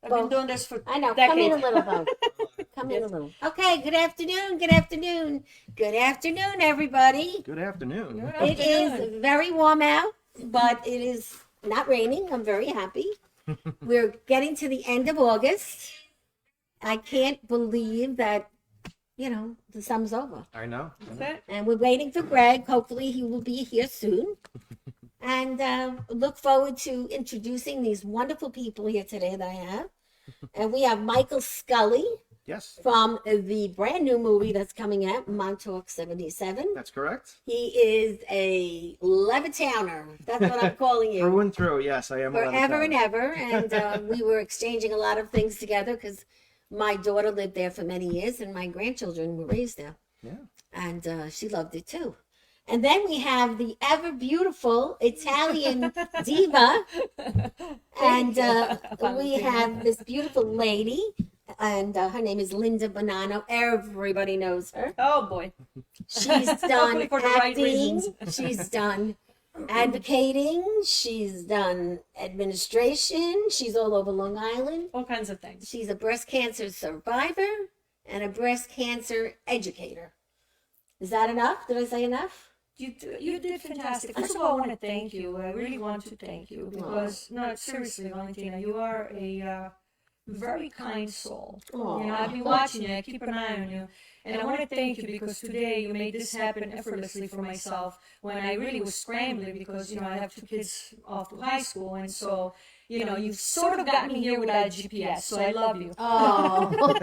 I've been doing this for I know. decades. Come in a little, though. Come in a little. Okay. Good afternoon. Good afternoon. Good afternoon, everybody. Good afternoon. Good It afternoon. is very warm out, but it is not raining. I'm very happy. We're getting to the end of August. I can't believe that, the summer's over. I know. That's it. And we're waiting for Greg. Hopefully, he will be here soon. And look forward to introducing these wonderful people here today that I have. And we have Michael Scully Yes, from the brand new movie that's coming out, Montauk 77. that's correct. He is a Levitowner. That's what I'm calling you. Through and through, yes, I am. Forever and ever. And we were exchanging a lot of things together because my daughter lived there for many years and my grandchildren were raised there. Yeah. And she loved it too. And then we have the ever beautiful Italian diva. And we have this beautiful lady. And her name is Linda Bonanno. Everybody knows her. Oh boy. She's done For the right acting. reasons. She's done advocating. She's done administration. She's all over Long Island. All kinds of things. She's a breast cancer survivor and a breast cancer educator. Is that enough? Did I say enough? You did fantastic. First of all, I want to thank you. I really want to thank you because, no, seriously, Valentina, you are a very kind soul. I've been watching you. I keep an eye on you. And I want to thank you because today you made this happen effortlessly for myself when I really was scrambling because, I have 2 kids off to high school. And so, you've sort of got me here without GPS. So I love you. Oh,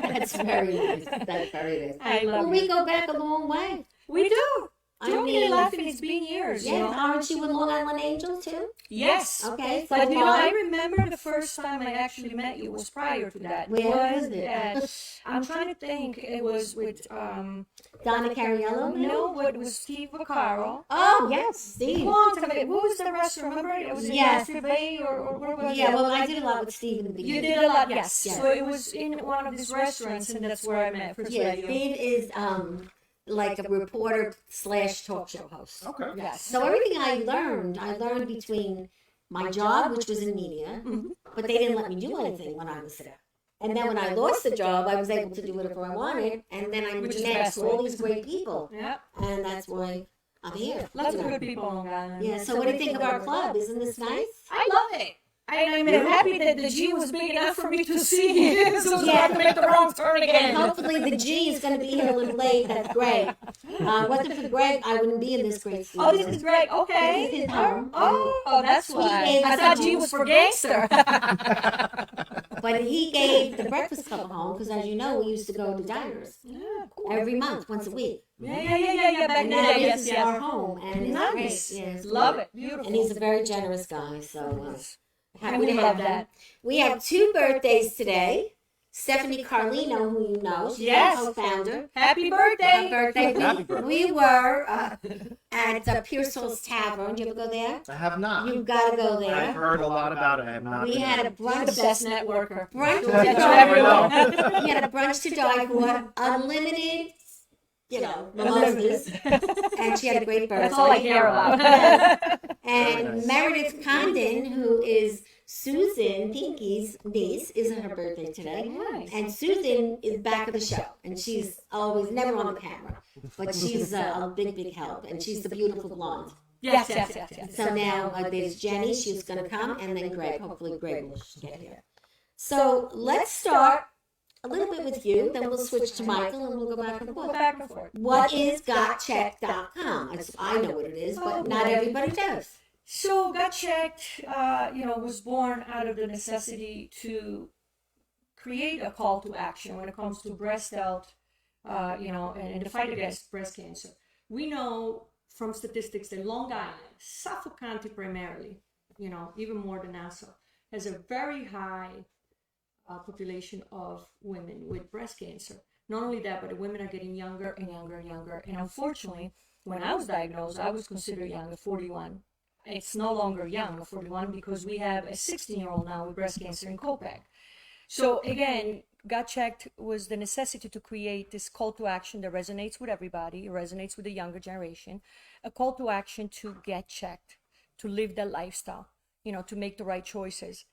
that's very nice. That's very nice. I love Well, you. we go back a long way. We do. I Don't mean, get laughing. It's been years. Yeah, aren't you with Long Island Angel too? Yes. Okay, so But I remember the first time I actually met you was prior to that. Where was it? I'm trying to think. It was with Donna Cariello? no, but it was Steve Vaccaro. Oh, yes, Steve. Long time ago. What was the restaurant? Remember? It was in Yes. Country Bay or where was Yeah, it? well, I did a lot with Steve in the beginning. You did a lot, yes. Yes. So it was in one of these restaurants, and that's where I met first Yeah, met you. Steve is like a reporter / talk show host. Okay. Yes. So everything I learned between my job, which was in media, but they didn't let me do anything when I was there. And then when I lost the job, I was able to do whatever I wanted, and then I Which is met best all way. these great people, Yeah. and that's why I'm here. Lots of good people on Long Island. Yeah. So what do you think of our club? Isn't this nice? I love it. I'm happy that the G was big enough for me to see so I have to make the wrong turn And again. hopefully the G is going to be here a little late. That's great. Wasn't for Greg, I wouldn't be in this great studio. Oh, this is great. Okay. This is his home. Oh, that's why. gave I us thought a G home. was for gangster. But he gave the Breakfast Club a home because, as you know, we used to go to diners Yeah, cool. every month, once a week. Yeah. Back And then, now yes, this is our yes. home, and it's Nice. great. Yeah, it's Love great. it. Beautiful. And he's a very generous guy, so happy We to love have that. that. We have 2 birthdays today. Stephanie Carlino, who you know, she's Yes. our co-founder. Happy Her birthday. birthday. Happy birthday. We were at Pearsall's Tavern. Did you ever go there? I have not. You've got to go I've there. heard a lot about it. I have not. We been had a there. You're the brunch. best networker. Brunch You'll to get to die everyone. for. We had a brunch to die for. Unlimited, mimosas. And she had a great birthday. That's all I care about. And Very nice. Meredith Condon, who is Susan Pinky's niece, is her birthday today. Nice. And Susan is back of the show, and she's always never on the camera, but she's a big help, and she's the beautiful blonde. Yes. So now there's Jenny, she's going to come, and then Greg. Hopefully Greg will get here. So let's start a little bit with you, then we'll switch to Michael, and we'll go back and Go forth. back and forth. What is gotcheck.com? I know what it is, but not everybody does. So Got Checked, was born out of the necessity to create a call to action when it comes to breast health, and the fight against breast cancer. We know from statistics that Long Island, Suffolk County primarily, even more than Nassau, has a very high population of women with breast cancer. Not only that, but the women are getting younger and younger and younger. And unfortunately, when I was diagnosed, I was considered young at 41. It's no longer young at 41 because we have a 16-year-old now with breast cancer in Copac. So again, Got Checked was the necessity to create this call to action that resonates with everybody, it resonates with the younger generation, a call to action to get checked, to live that lifestyle, to make the right choices.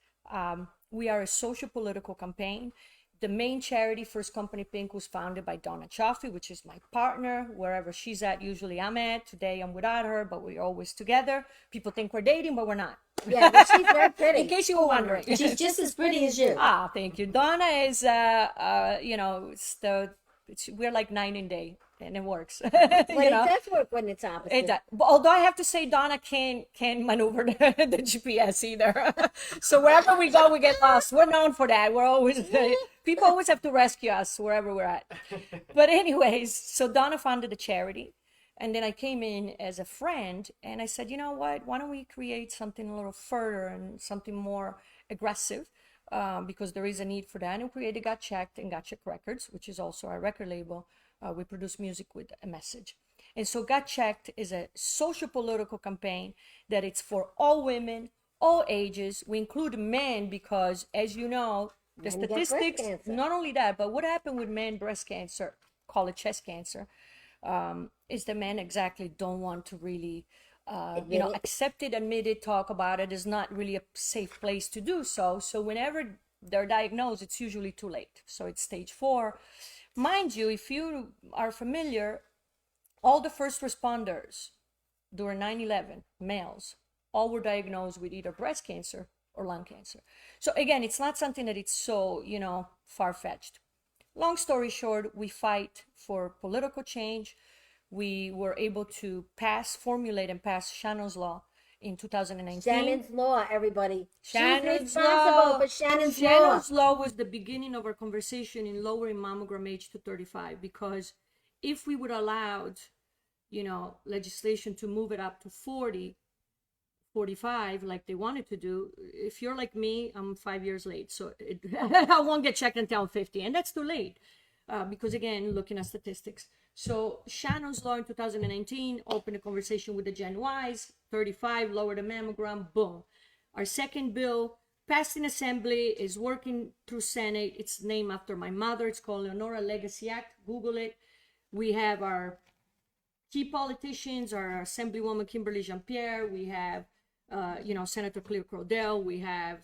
We are a social political campaign. The main charity, First Company Pink, was founded by Donna Chaffee, which is my partner. Wherever she's at, usually I'm at. Today I'm without her, but we're always together. People think we're dating, but we're not. Yeah, but she's very pretty. In case you were wondering. She's just as pretty as you. Ah, thank you. Donna is, we're like night and day, and it works. But it does work when it's opposite. It does. But although I have to say, Donna can't maneuver the GPS either. So wherever we go, we get lost. We're known for that. We're always people always have to rescue us wherever we're at. But anyways, so Donna founded the charity, and then I came in as a friend, and I said, you know what? Why don't we create something a little further and something more aggressive? Because there is a need for that. And we created Got Checked and Got Checked Records, which is also our record label. We produce music with a message. And so Got Checked is a social political campaign that it's for all women, all ages. We include men because, as you know, the Men get breast statistics, cancer. not only that, but what happened with men breast cancer, call it chest cancer, is the men exactly don't want to really Admit it. accept it, admit it, talk about it. Is not really a safe place to do so. So whenever they're diagnosed, it's usually too late. So it's stage 4. Mind you, if you are familiar, all the first responders during 9/11, males, all were diagnosed with either breast cancer or lung cancer. So again, it's not something that it's so, far-fetched. Long story short, we fight for political change. We were able to formulate and pass Shannon's Law in 2019. Shannon's Law, everybody. Shannon's She's responsible for Shannon's Law. Shannon's Law was the beginning of our conversation in lowering mammogram age to 35, because if we would allowed, legislation to move it up to 40, 45, like they wanted to do, if you're like me, I'm 5 years late. So I won't get checked until I'm 50. And that's too late because, again, looking at statistics. So Shannon's Law in 2019 opened a conversation with the Gen Ys, 35, lower the mammogram, boom. Our second bill passed in Assembly, is working through Senate. It's named after my mother. It's called Leonora Legacy Act. Google it. We have our key politicians, our Assemblywoman Kimberly Jean-Pierre. We have, Senator Cleo Crodell. We have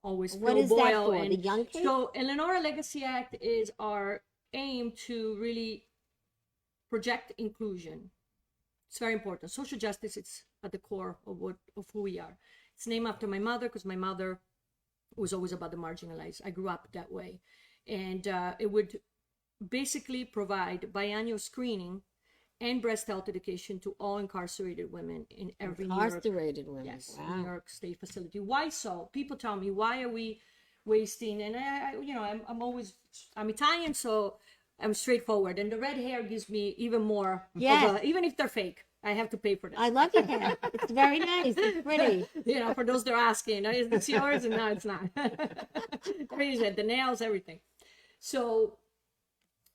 always What Phil is Boyle. that for? And The young kids? so Eleanor Legacy Act is our aim to really project inclusion. It's very important. Social justice, it's at the core of who we are. It's named after my mother because my mother was always about the marginalized. I grew up that way. And it would basically provide biannual screening and breast health education to all incarcerated women in every Incarcerated women. Yes, Wow. New York State facility. Why so? People tell me, why are we wasting? And I'm Italian, so I'm straightforward. And the red hair gives me even more. Yes. Even if they're fake, I have to pay for that. I love your hair. It's very nice. It's pretty. For those that are asking, it's yours, and no, it's not. The nails, everything. So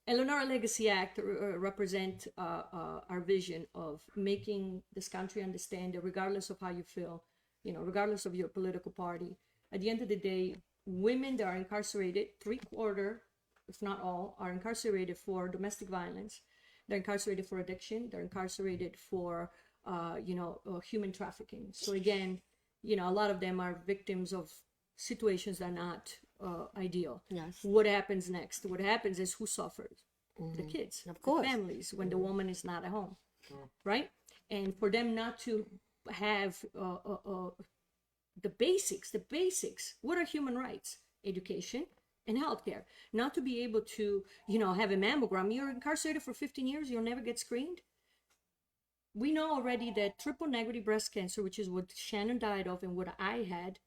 Eleanor Legacy Act represent our vision of making this country understand that regardless of how you feel, regardless of your political party, at the end of the day, women that are incarcerated, 3/4, if not all, are incarcerated for domestic violence. They're incarcerated for addiction. They're incarcerated for, human trafficking. So again, a lot of them are victims of situations that are not ideal. Yes. What happens next? What happens is who suffers? The kids, Of course. the families, when the woman is not at home, right? And for them not to have the basics. What are human rights? Education and healthcare. Not to be able to, have a mammogram. You're incarcerated for 15 years. You'll never get screened. We know already that triple negative breast cancer, which is what Shannon died of and what I had,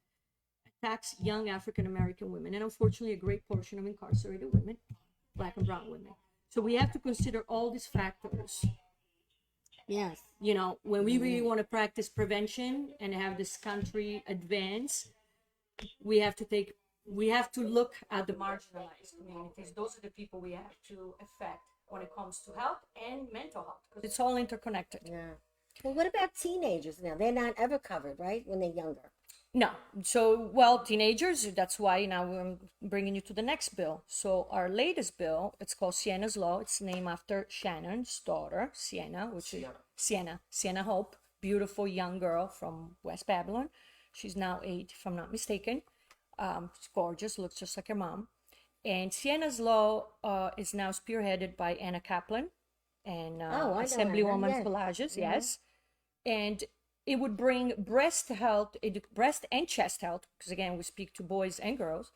attacks young African American women, and unfortunately a great portion of incarcerated women, Black and brown women. So we have to consider all these factors. Yes. When we really want to practice prevention and have this country advance, we have to look at the marginalized communities. Those are the people we have to affect when it comes to health and mental health, because it's all interconnected. Yeah. Well, what about teenagers now? They're not ever covered, right? When they're younger. No. So, teenagers, that's why now I'm bringing you to the next bill. So our latest bill, it's called Sienna's Law. It's named after Shannon's daughter, Sienna, which is Sienna Hope, beautiful young girl from West Babylon. She's now 8, if I'm not mistaken. She's gorgeous, looks just like her mom. And Sienna's Law is now spearheaded by Anna Kaplan and Oh, I know Assemblywoman Anna, yes. Pelagius, yes. And it would bring breast health, breast and chest health, because again, we speak to boys and girls,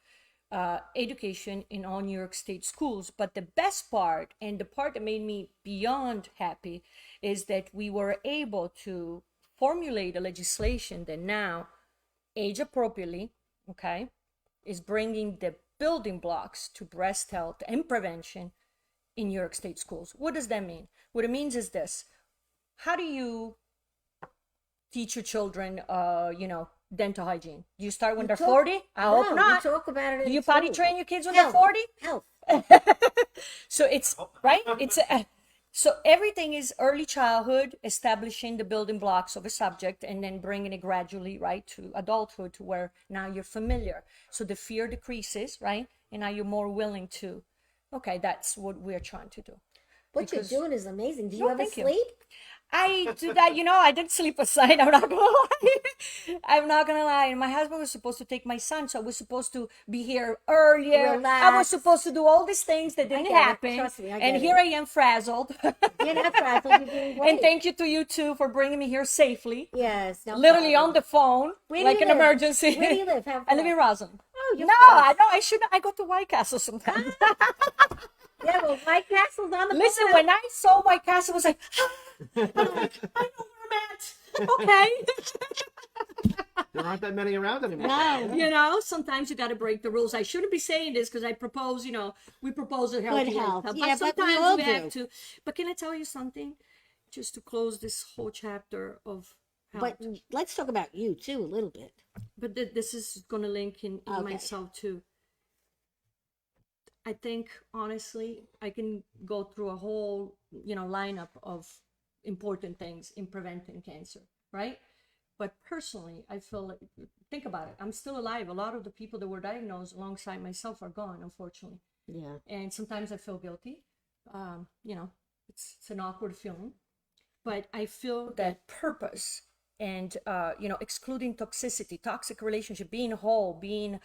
education in all New York State schools. But the best part, and the part that made me beyond happy, is that we were able to formulate a legislation that now, age appropriately, okay, is bringing the building blocks to breast health and prevention in New York State schools. What does that mean? What it means is this: how do you teach your children, dental hygiene? Do you start when they're 40? I hope not. You talk about it. Do in you potty school. train your kids when Health. they're 40? Health. So it's right. So everything is early childhood, establishing the building blocks of a subject, and then bringing it gradually right to adulthood, to where now you're familiar. So the fear decreases, right, and now you're more willing to. Okay, that's what we're trying to do. What Because- you're doing is amazing. Do you No, ever thank you. sleep? I do that, I didn't sleep a night. I'm not gonna lie. I'm not gonna lie. And my husband was supposed to take my son, so I was supposed to be here earlier. I was Relax. supposed to do all these things that didn't get it. happen. Trust me, I and get here it. I am frazzled. You're not frazzled. You're doing great. And thank you to you too for bringing me here safely. Yes. No Literally problem. on the phone, Where do like you an live? emergency. Where do you live? How I live in far? Roslyn. Oh, you're No, close. I know. I shouldn't. I go to White Castle sometimes. Yeah, well, White Castle's on the Listen, corner. when I saw White Castle, I was like, I'm like, I know where I'm at. Okay. There aren't that many around anymore. No. Sometimes you got to break the rules. I shouldn't be saying this because I propose, we propose a healthy health. lifestyle. Yeah, But but we sometimes all we have do. to. But can I tell you something? Just to close this whole chapter of health. But let's talk about you too a little bit. But this is going to link in Okay. myself too. I think, honestly, I can go through a whole, lineup of important things in preventing cancer, right? But personally, I feel like, think about it. I'm still alive. A lot of the people that were diagnosed alongside myself are gone, unfortunately. Yeah. And sometimes I feel guilty. It's an awkward feeling. But I feel that purpose and, excluding toxicity, toxic relationship, being whole, being,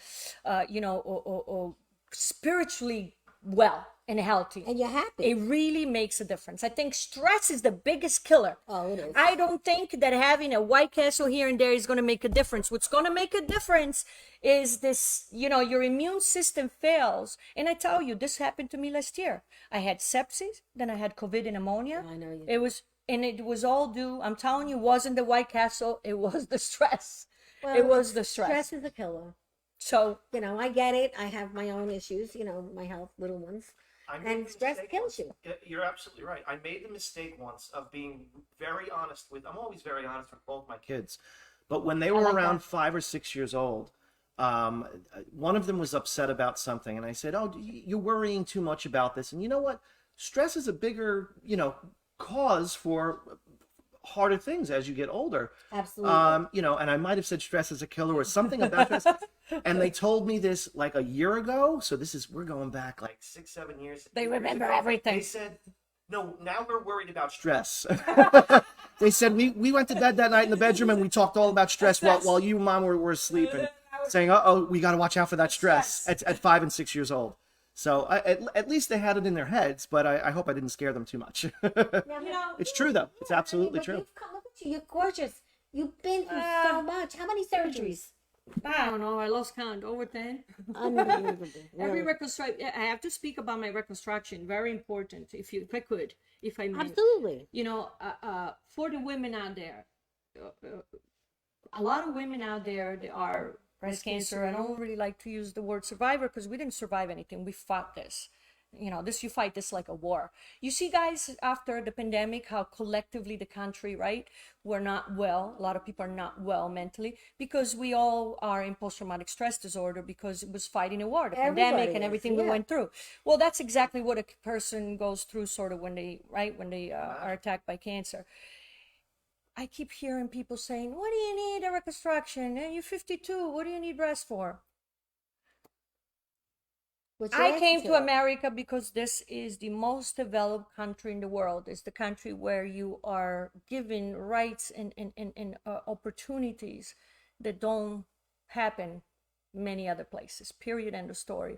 spiritually well and healthy. And you're happy. It really makes a difference. I think stress is the biggest killer. Oh, it is. I don't think that having a White Castle here and there is going to make a difference. What's going to make a difference is this, your immune system fails. And I tell you, this happened to me last year. I had sepsis, then I had COVID and pneumonia. I know you. It was all due, I'm telling you, wasn't the White Castle, it was the stress. Well, it was the stress. Stress is a killer. So, I get it. I have my own issues, my health, little ones. I made And the stress mistake kills once. you. Yeah, you're absolutely right. I made the mistake once of being very honest with. I'm always very honest with both my kids, but when they were like around that. 5 or 6 years old, one of them was upset about something, and I said, "Oh, you're worrying too much about this." And you know what? Stress is a bigger, cause for harder things as you get older. Absolutely. And I might have said stress is a killer or something about stress. And they told me this like a year ago. So we're going back like 6, 7 years. They 8 years remember ago. everything. They said, no, now we're worried about stress. They said, we went to bed that night in the bedroom and we talked all about stress while you and mom were asleep and saying, we got to watch out for that stress at 5 and 6 years old. So at least they had it in their heads, but I hope I didn't scare them too much. It's true, though. It's absolutely But true. you've come, look at you. You're gorgeous. You've been through so much. How many surgeries? I don't know, I lost count, over 10. Unbelievable. Every Really. reconstruction, I have to speak about my reconstruction, very important, if I could, if I may. Absolutely. For the women out there, a lot of women out there, they are breast cancer. I don't really like to use the word survivor because we didn't survive anything. We fought this. You fight this like a war. You see, guys, after the pandemic, how collectively the country, right, we're not well. A lot of people are not well mentally because we all are in post-traumatic stress disorder because it was fighting a war, the pandemic Everybody and is, everything we yeah. went through. Well, that's exactly what a person goes through sort of when they are attacked by cancer. I keep hearing people saying, what do you need a reconstruction? You're 52. What do you need breast for? What's your I answer came to it? America because this is the most developed country in the world. It's the country where you are given rights and opportunities that don't happen many other places. Period. End of story.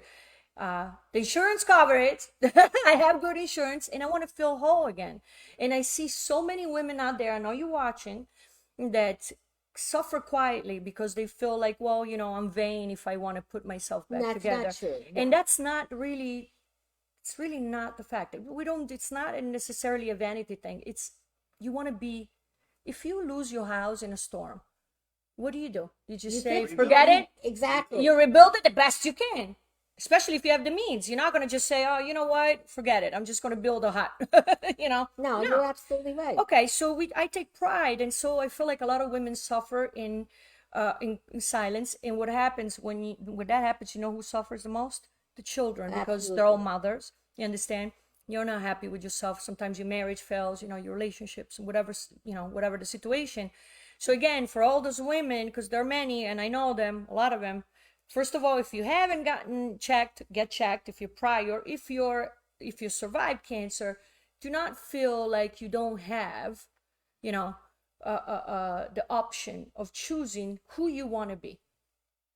The insurance cover it. I have good insurance, and I want to feel whole again. And I see so many women out there, I know you're watching, that suffer quietly because they feel like, well, I'm vain if I want to put myself back together. That's not true. And that's not really, it's really not the fact. It's not necessarily a vanity thing. It's, you want to be, if you lose your house in a storm, what do? You just say, forget it. Exactly. You rebuild it the best you can. Especially if you have the means. You're not going to just say, oh, you know what? Forget it. I'm just going to build a hut. No, you're absolutely right. Okay, so I take pride. And so I feel like a lot of women suffer in silence. And what happens when that happens, who suffers the most? The children, because they're all mothers. You understand? You're not happy with yourself. Sometimes your marriage fails, your relationships, whatever the situation. So again, for all those women, because there are many, and I know them, a lot of them, first of all, if you haven't gotten checked, get checked. If you're prior, if you survived cancer, do not feel like you don't have, the option of choosing who you want to be.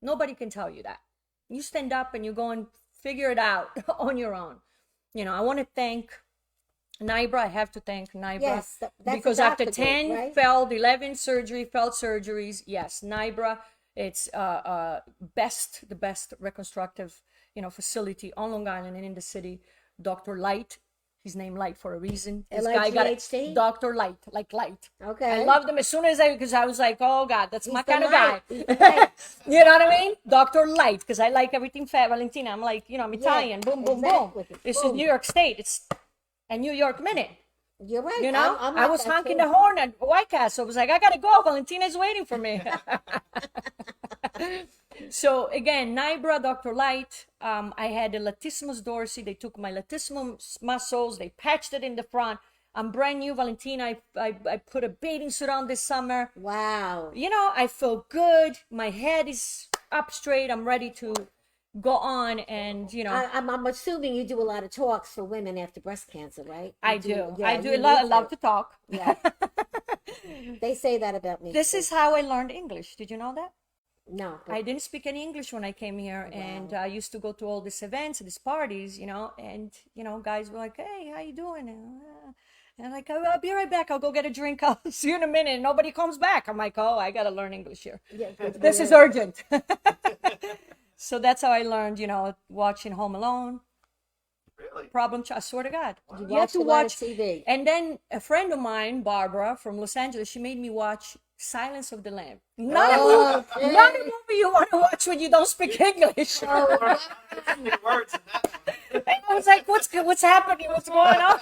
Nobody can tell you that. You stand up and you go and figure it out on your own. I want to thank Nibra. I have to thank Nibra. Yes, that's because a after doctor 10 group, right? failed, 11 failed surgeries, yes, Nibra. It's the best reconstructive, facility on Long Island and in the city. Dr. Light, he's named Light for a reason. This guy got it. Dr. Light, like light. Okay. I loved him as soon as because I was like, oh God, that's my kind of guy. He's the light. You know what I mean? Dr. Light, because I like everything fat. Valentina, I'm like, I'm Italian. Boom, boom, exactly. boom. This is Boom. New York State. It's a New York minute. You're right. I like was that honking too. the horn at White Castle. I was like, I gotta go. Valentina's waiting for me. So again, Nibra, Dr. Light. I had a latissimus dorsi. They took my latissimus muscles. They patched it in the front. I'm brand new, Valentina. I put a bathing suit on this summer. Wow. I feel good. My head is up straight. I'm ready to go on and I'm assuming you do a lot of talks for women after breast cancer, right? I do. Yeah, I do. you I need love to talk. Yeah. They say that about me. This too. is how I learned English. Did you know that? No. I didn't speak any English when I came here, and I used to go to all these events, these parties, and guys were like, "Hey, how you doing?" And I'm like, "I'll be right back. I'll go get a drink. I'll see you in a minute." And nobody comes back. I'm like, "Oh, I gotta learn English here. Yeah, This is urgent." So that's how I learned, watching Home Alone. Really? I swear to God. You have to watch TV. And then a friend of mine, Barbara from Los Angeles, she made me watch Silence of the Lambs. Not a movie you want to watch when you don't speak English. Words in that one. And I was like, what's happening? What's going on?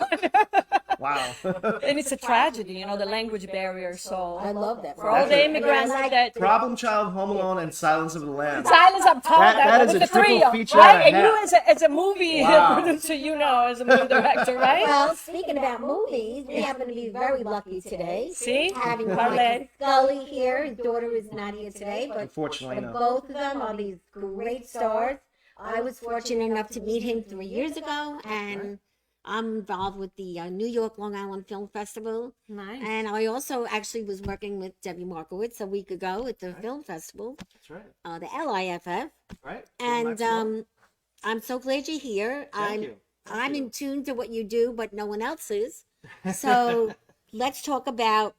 Wow. And it's a tragedy, the language barrier. So I love that. for all the immigrants that Problem Child, Home Alone, and Silence of the Lambs. Silence, I'm telling That is with a the three, triple feature right? and And a you as a movie Wow. producer, as a movie director, right? Well, speaking about movies, we happen to be very lucky today. See? Having Marlene. Scully here. His daughter is not here today, but Unfortunately, no. both of them are these great stars. I was fortunate enough to meet him 3 years ago, and I'm involved with the New York Long Island Film Festival. Nice. And I also actually was working with Debbie Markowitz a week ago at the film festival, That's right. the LIFF. Right? And I'm so glad you're here. Thank you. I'm in tune to what you do, but no one else is. So let's talk about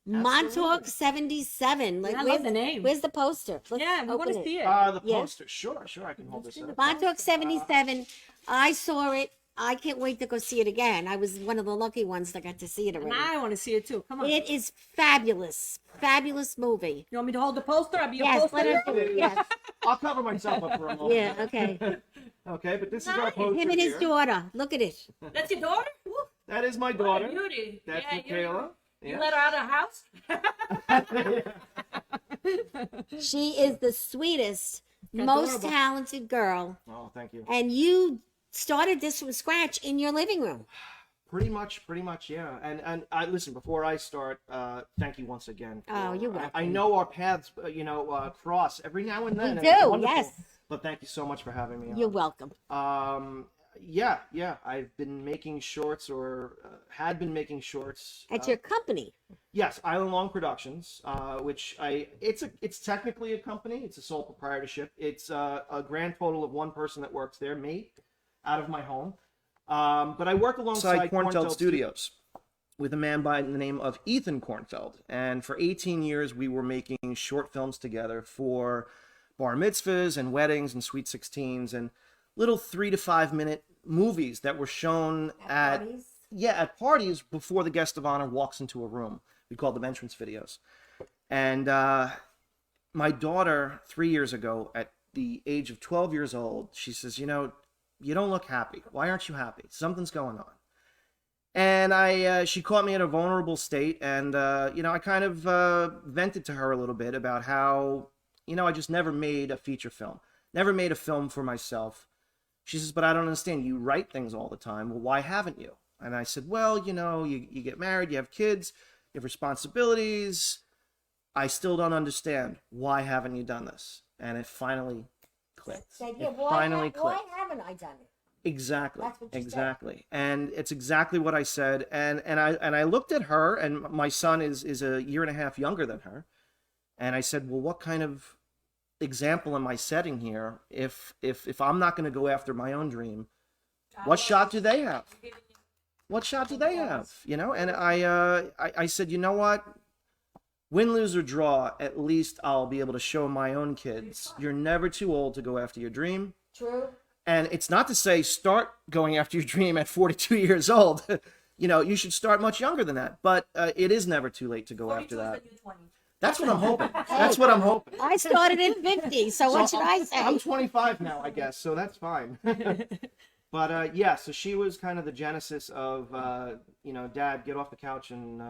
Montauk 77. Like, I love the name. Where's the poster? Let's Yeah, we want open to it. see it. The Yeah. poster. Sure, I can hold this up. Montauk 77. I saw it. I can't wait to go see it again. I was one of the lucky ones that got to see it And already. I want to see it too. Come on. It is fabulous. Fabulous movie. You want me to hold the poster? I'll be your Yes, poster. let us do it. Yes. I'll cover myself up for a moment. Yeah, okay. Okay, but this is our poster Him and his here. daughter. Look at it. That's your daughter? Woo. That is my What a daughter. beauty. That's Yeah, Michaela. You let her out of the house? She is the sweetest, most Adorable. talented girl. Oh, thank you. And you started this from scratch in your living room. Pretty much, yeah. And I listen, before I start, thank you once again. Oh, you're welcome. I know our paths, cross every now and then. We and it's do, wonderful. yes. But thank you so much for having me on. You're welcome. Yeah. I've been making shorts, or had been making shorts. At your company. Yes, Island Long Productions, which it's technically a company. It's a sole proprietorship. It's a grand total of one person that works there, me, out of my home. But I work alongside Kornfeld Studios with a man by the name of Ethan Kornfeld. And for 18 years, we were making short films together for bar mitzvahs and weddings and sweet 16s and little 3 to 5 minute movies that were shown at parties? Yeah, at parties before the guest of honor walks into a room. We called them entrance videos. And my daughter, 3 years ago, at the age of 12 years old, she says, you don't look happy. Why aren't you happy? Something's going on. And she caught me in a vulnerable state, and I kind of vented to her a little bit about how, I just never made a feature film, never made a film for myself. She says, but I don't understand. You write things all the time. Well, why haven't you? And I said, well, you get married, you have kids, you have responsibilities. I still don't understand. Why haven't you done this? And it finally clicked. Why haven't I done it? Exactly. That's what you exactly. And it's exactly what I said. And I looked at her, and my son is a year and a half younger than her. And I said, well, what kind of example am I setting here if I'm not going to go after my own dream? What shot do they have? What shot do they have? And I said, you know what? Win, lose, or draw, at least I'll be able to show my own kids you're never too old to go after your dream. True. And it's not to say start going after your dream at 42 years old. You should start much younger than that. But it is never too late to go after that. That's what I'm hoping. That's what I'm hoping. I started in 50, so what should I say? I'm 25 now, I guess, so that's fine. But so she was kind of the genesis of, Dad, get off the couch and,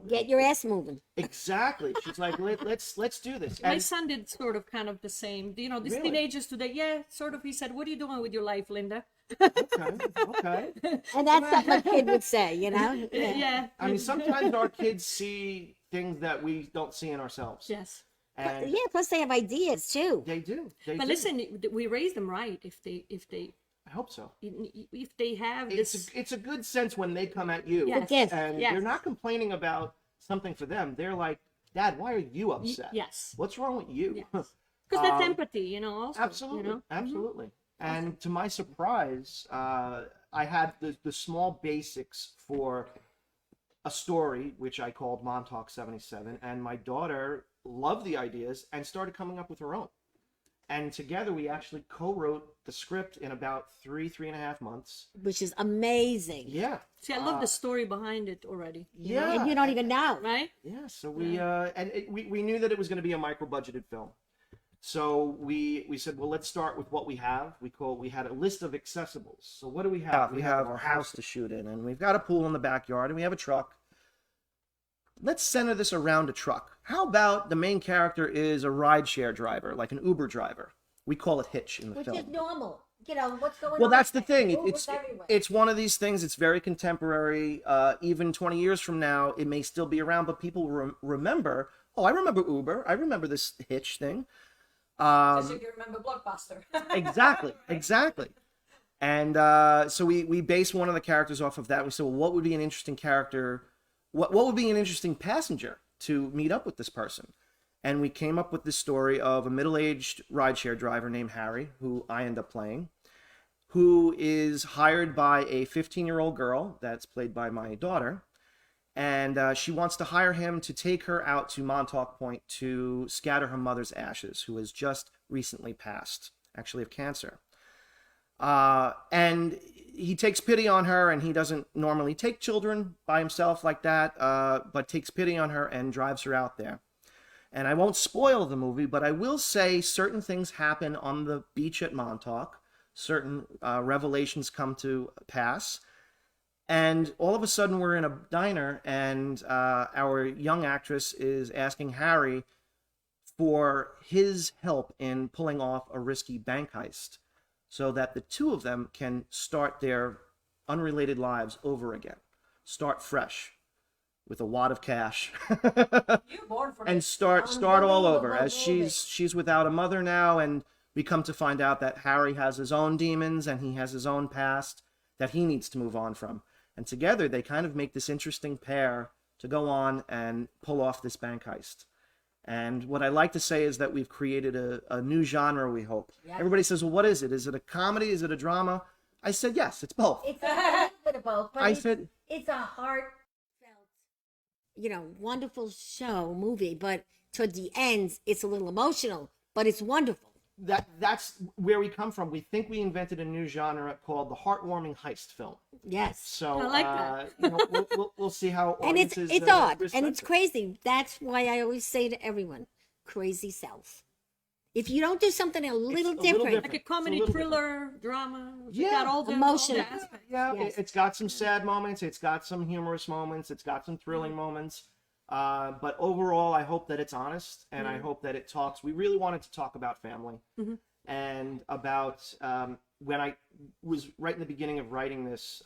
Get your ass moving. Exactly. She's like, let's do this. My son did sort of kind of the same. These Really? teenagers today, sort of. He said, what are you doing with your life, Linda? Okay. And that's something a kid would say, Yeah. I mean, sometimes our kids see things that we don't see in ourselves. Yes. And plus they have ideas too. they do. But listen, we raise them right if they I hope so. if they have this. It's a good sense when they come at you. Yes. And Yes. they're not complaining about something for them. They're like, Dad, why are you upset? Yes. What's wrong with you? Yes. Because that's empathy, also. Absolutely. Absolutely. And to my surprise, I had the small basics for a story, which I called Montauk 77, and my daughter loved the ideas and started coming up with her own. And together we actually co-wrote the script in about 3.5 months. Which is amazing. Yeah. See, I love the story behind it already. Yeah. And you don't even know. Right? Yeah. So we knew that it was going to be a micro-budgeted film. So we said, well, let's start with what we have. We had a list of accessibles. So what do we have? We have our house to shoot in, and we've got a pool in the backyard, and we have a truck. Let's center this around a truck. How about the main character is a rideshare driver, like an Uber driver? We call it Hitch in the film. Which is normal. What's going on? Well, that's the thing. Uber's everywhere. It's one of these things. It's very contemporary. Even 20 years from now, it may still be around, but people remember. Oh, I remember Uber. I remember this Hitch thing. As if you remember Blockbuster. Exactly. And so we based one of the characters off of that. We said, well, what would be an interesting character? What would be an interesting passenger to meet up with this person? And we came up with this story of a middle-aged rideshare driver named Harry, who I end up playing, who is hired by a 15-year-old girl that's played by my daughter. And she wants to hire him to take her out to Montauk Point to scatter her mother's ashes, who has just recently passed, actually of cancer. And he takes pity on her, and he doesn't normally take children by himself like that, but takes pity on her and drives her out there. And I won't spoil the movie, but I will say certain things happen on the beach at Montauk. Certain revelations come to pass. And all of a sudden we're in a diner, and our young actress is asking Harry for his help in pulling off a risky bank heist so that the two of them can start their unrelated lives over again. Start fresh with a wad of cash. You're born for and start all over, as she's without a mother now, and we come to find out that Harry has his own demons and he has his own past that he needs to move on from. And together they kind of make this interesting pair to go on and pull off this bank heist. And what I like to say is that we've created a new genre, we hope. Yes. Everybody says, well, what is it? Is it a comedy? Is it a drama? I said, yes, it's both. It's a little bit of both, but it's a heartfelt, wonderful movie. But toward the end, it's a little emotional, but it's wonderful. That's where we come from. We think we invented a new genre called the heartwarming heist film. Yes. So I like that. we'll see how And it's audiences, odd respect and it's it. crazy. That's why I always say to everyone, crazy self. If you don't do something a little different, Like a comedy, little thriller, drama. Yeah. Got all the Emotional. aspects. Yeah, Yes. it's got some sad moments. It's got some humorous moments. It's got some thrilling moments. But overall, I hope that it's honest, and I hope that it talks. We really wanted to talk about family and about when I was right in the beginning of writing this.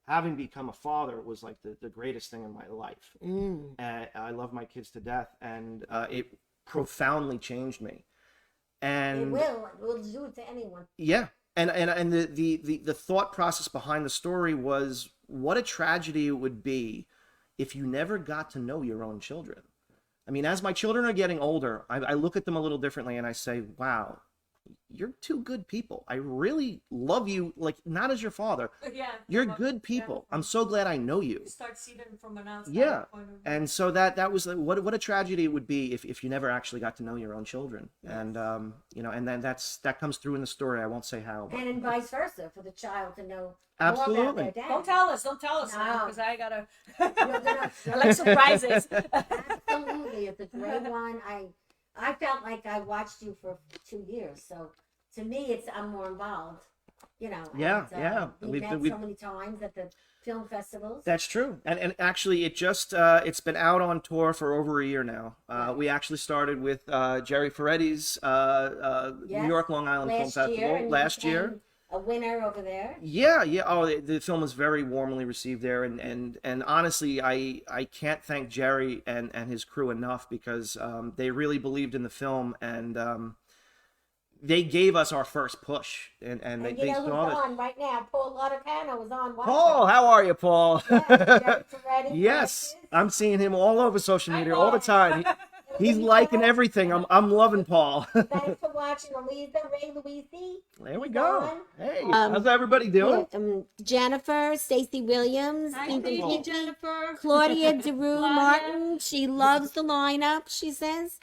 Having become a father was like the greatest thing in my life. And I love my kids to death, and it profoundly changed me. And it will do it to anyone. yeah, and the thought process behind the story was what a tragedy it would be if you never got to know your own children. I mean, as my children are getting older, I look at them a little differently and I say, wow, you're two good people. I really love you, like, not as your father. Yeah. You're good people. I'm so glad I know you. You start seeing them from an outside Yeah. point of view. And so that was what a tragedy it would be if you never actually got to know your own children. And and then that comes through in the story. I won't say how. But... And vice versa, for the child to know more Absolutely. about their dad. Don't tell us No. because I gotta. You're gonna- I like surprises. Absolutely, it's a great one. I felt like I watched you for 2 years, so to me, I'm more involved. Yeah, and, yeah. We met We've- so many times at the film festivals. That's true. And actually, it's been out on tour for over a year now. We actually started with Jerry Ferretti's Yes. New York Long Island Film Festival and you last year. became a winner over there. Yeah. Oh, the film was very warmly received there, and honestly, I can't thank Jerry and his crew enough because they really believed in the film, and they gave us our first push, and And they you know who's saw it. on right now? Paul Laudicano is on. Paul, how are you, Paul? Yes, Jerry Ferretti, Yes, Francis. I'm seeing him all over social media all the time. He's liking everything. I'm loving Paul. Thanks for watching, Ray Louisi. There we He's go. on. Hey, how's everybody doing? Jennifer, Stacey Williams, Hi, Ethan baby Peachy, Jennifer. Claudia DeRue Claudia. Martin. She loves the lineup, she says.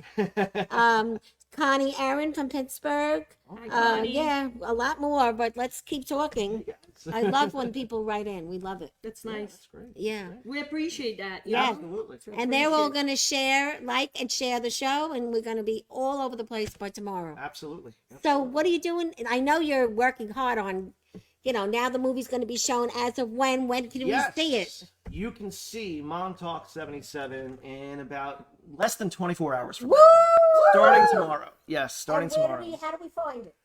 Connie Aaron from Pittsburgh. Hi, Connie. Yeah, a lot more, but let's keep talking. I love when people write in. We love it. That's nice. That's great. Yeah. We appreciate that. Yeah. Absolutely. And they're all going to share, and share the show, and we're going to be all over the place by tomorrow. Absolutely. So what are you doing? And I know you're working hard on, now the movie's going to be shown as of when? When can Yes. we see it? You can see Montauk 77 in about less than 24 hours from Woo! now. Starting tomorrow. Yes, starting And where tomorrow. how do we find it?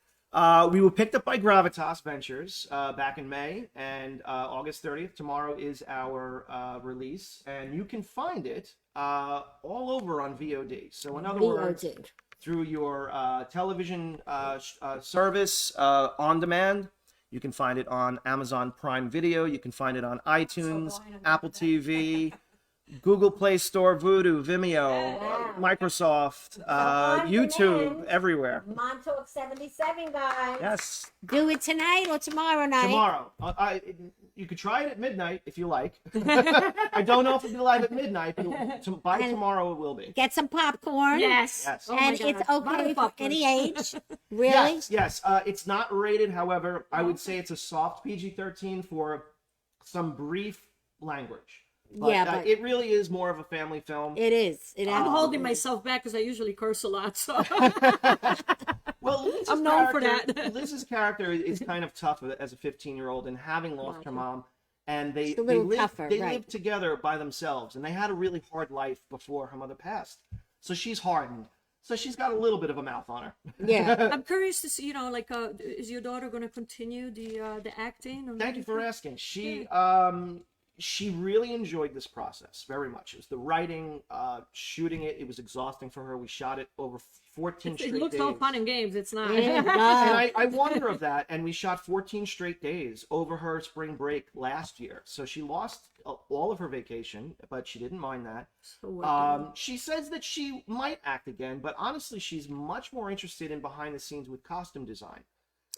We were picked up by Gravitas Ventures back in May, and August 30th, tomorrow is our release, and you can find it all over on VOD. So in other words, VOD. through your television service on demand, you can find it on Amazon Prime Video, you can find it on iTunes, Apple TV, Google Play Store, Vudu, Vimeo, Wow. Microsoft, on YouTube, demand. everywhere. Montauk 77, guys. Yes. Do it tonight or tomorrow night. Tomorrow. You could try it at midnight if you like. I don't know if it'll be live at midnight, but by tomorrow it will be. Get some popcorn. Yes. Yes. Oh my And God. it's okay Butter for popcorn. any age. Really? Yes. It's not rated. However, I would say it's a soft PG-13 for some brief language. But, Yeah, but- it really is more of a family film. It is. It I'm absolutely holding is. myself back because I usually curse a lot. So Well, Liz's I'm known for character- that. Liz's character is kind of tough as a 15-year-old, and having lost her mom, and they She's a little lived, tougher, they right. lived together by themselves, and they had a really hard life before her mother passed. So she's hardened. So she's got a little bit of a mouth on her. Yeah. I'm curious to see, is your daughter going to continue the acting? Or Thank you for asking. She really enjoyed this process very much. It was the writing, shooting it. It was exhausting for her. We shot it over 14 It straight looks days. all fun and games. It's not. Yeah. And I warned her of that, and we shot 14 straight days over her spring break last year. So she lost all of her vacation, but she didn't mind that. She says that she might act again, but honestly, she's much more interested in behind the scenes with costume design.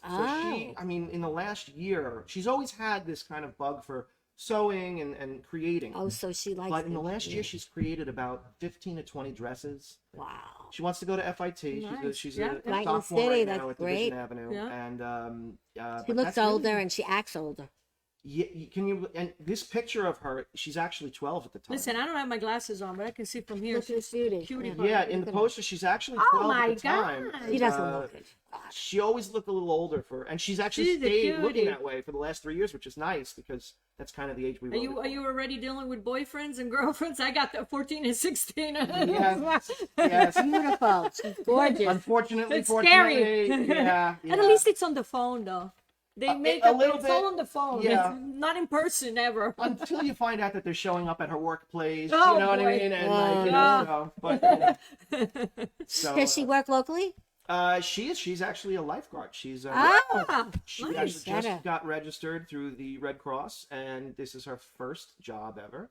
So I mean, in the last year, she's always had this kind of bug for sewing and creating. Oh, so she likes But in the last year, she's created about 15 to 20 dresses. Wow. She wants to go to FIT. Nice. She's Yeah. a Right in the sophomore city, right that's now at great. Division Avenue. Yeah. And She but looks that's older really- and she acts older. Yeah, can you? And this picture of her, she's actually 12 at the time. Listen, I don't have my glasses on, but I can see from here. Look at this beauty. cutie Yeah. pie. Yeah, in the poster, she's actually Oh 12 my at the time. God. She doesn't look it. She always looked a little older and she's actually She's a stayed looking cutie. that way for the last 3 years, which is nice because that's kind of the age we wrote it Are for. you already dealing with boyfriends and girlfriends? I got the 14 and 16. Yes, yes. Beautiful. She's gorgeous. Unfortunately, It's fortunately, scary. yeah. And at least it's on the phone, though. They make a it, little it's bit, all on the phone. yeah. It's not in person ever. Until you find out that they're showing up at her workplace, Oh, you know what boy. I mean? And like, you Yeah. know, so, but so, Does she work locally? she's actually a lifeguard. She's Oh, she nice. actually Better. just got registered through the Red Cross, and this is her first job ever.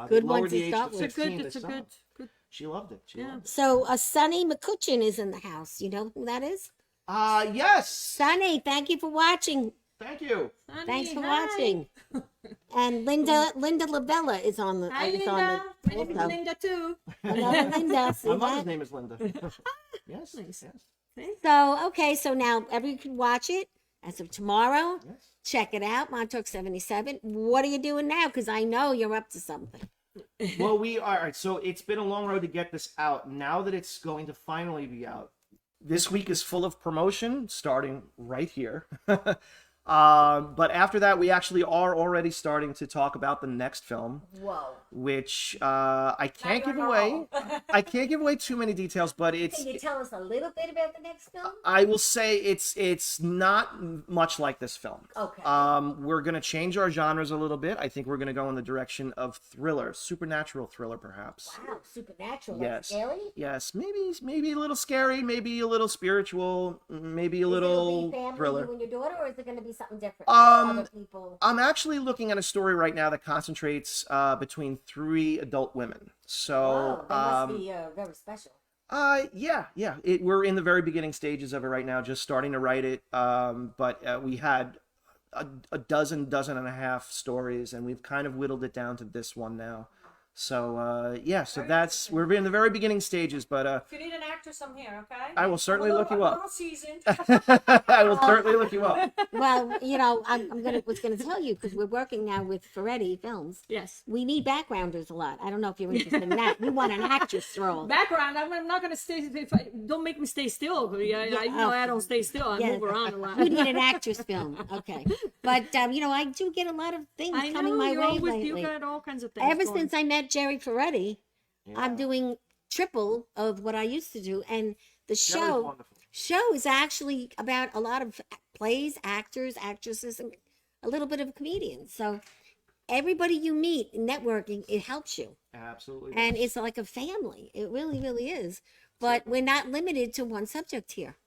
Good they one lowered to the age start to with. It's a good, 16 it's a this summer. good. She loved it. She Yeah. loved it. so Sonny McCutcheon is in the house. You know who that is? Yes. Sonny, thank you for watching. Thank you. Honey, Thanks for hi. watching. And Linda Lavella is on the. Hi, is Linda. on My name is also. Linda, too. Another Linda. See My mother's that? name is Linda. Yes. Nice. Yes. So okay, so now everyone can watch it as of tomorrow. Yes. Check it out, Montauk 77. What are you doing now? Because I know you're up to something. Well, we are. All right, so it's been a long road to get this out. Now that it's going to finally be out, this week is full of promotion, starting right here. But after that, we actually are already starting to talk about the next film, Whoa. which I can't give away. I can't give away too many details, but it's. Can you tell us a little bit about the next film? I will say it's not much like this film. Okay. We're gonna change our genres a little bit. I think we're gonna go in the direction of thriller, supernatural thriller, perhaps. Wow, supernatural. Yes. That's scary. Yes, maybe a little scary, maybe a little spiritual, maybe a Is it little gonna be family, thriller. you and your daughter, or is it going to be something different? Um, Other people. I'm actually looking at a story right now that concentrates between 3 adult women. So, Whoa, that must be very special. yeah. We're in the very beginning stages of it right now, just starting to write it. But we had a dozen and a half stories, and we've kind of whittled it down to this one now. So so we're in the very beginning stages, but If you need an actress, I'm here, okay? I will certainly look you I'm a up. little seasoned. I will certainly look you up. Well, you know, I'm gonna tell you because we're working now with Ferretti Films. Yes. We need backgrounders a lot. I don't know if you're interested in that. We want an actress role. Background, I'm not going to stay. Don't make me stay still. I don't stay still. I move around a lot. We need an actress film. Okay, but you know, I do get a lot of things I coming know my you're way always, lately. you got all kinds of things. Ever going. since I met Jerry Ferretti, I'm Yeah. doing triple of what I used to do, and the That was show wonderful. is actually about a lot of plays, actors, actresses, and a little bit of comedians. So everybody you meet in networking, it helps you, Absolutely. and it's like a family. It really, really is. But we're not limited to one subject here,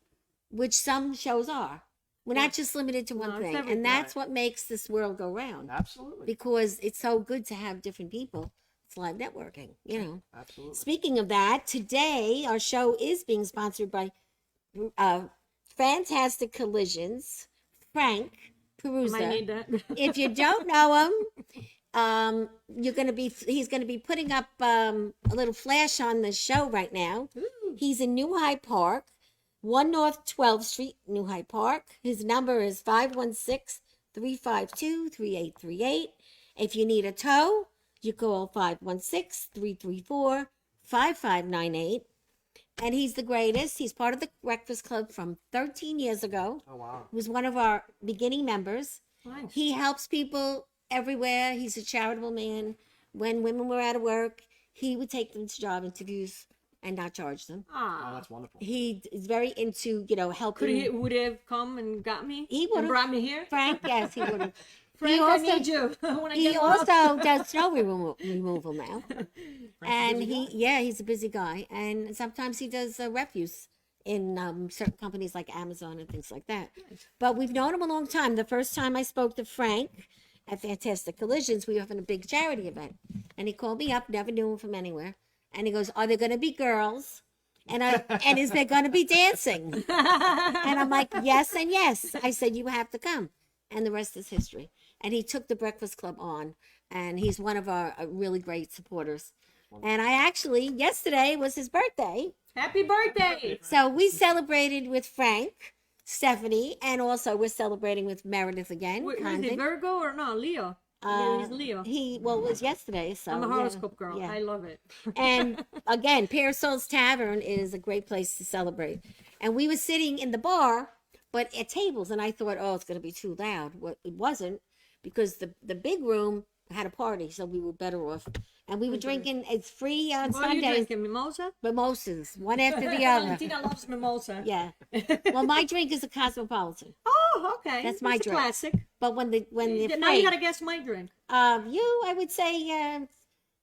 which some shows are. We're not just limited to one No, it's thing, everything. and that's what makes this world go round. Absolutely. Because it's so good to have different people. It's live networking, you know. Absolutely. Speaking of that, today our show is being sponsored by Fantastic Collisions, Frank I might Perusa. need that. If you don't know him, he's gonna be putting up a little flash on the show right now. He's in New Hyde Park, 1 North 12th Street, New Hyde Park. His number is 516-352-3838. If you need a tow, you call 516-334-5598. And he's the greatest. He's part of the Breakfast Club from 13 years ago. Oh wow. He was one of our beginning members. Nice. He helps people everywhere. He's a charitable man. When women were out of work, he would take them to job interviews and not charge them. Oh, Ah. that's wonderful. He is very into, helping. Would he have come and got me? He And would've. brought me here? Frank, yes, he would have. Frank, also- I need you. When I He get well. also does snow removal now. And busy he's a busy guy. And sometimes he does refuse in certain companies like Amazon and things like that. But we've known him a long time. The first time I spoke to Frank at Fantastic Collisions, we were having a big charity event. And he called me up, never knew him from anywhere. And he goes, "Are there going to be girls? And is there going to be dancing?" And I'm like, "Yes and yes." I said, "You have to come." And the rest is history. And he took the Breakfast Club on. And he's one of our really great supporters. And I actually, yesterday was his birthday. Happy birthday! So we celebrated with Frank, Stephanie, and also we're celebrating with Meredith again. Wait, is Condon. it Virgo or no? Leo. He's Leo. It was yesterday. So I'm a yeah, horoscope girl. yeah. I love it. And again, Parasol's Tavern is a great place to celebrate. And we were sitting in the bar, but at tables, and I thought, oh, it's going to be too loud. Well, it wasn't, because the big room had a party, so we were better off. And we were drinking. It's free on What are you Sundays. drinking? Mimosa? Mimosas, one after the other. Valentina loves mimosa. Yeah. Well, my drink is a Cosmopolitan. Oh, okay. That's my a drink. classic. But when the Now you gotta guess my drink. I would say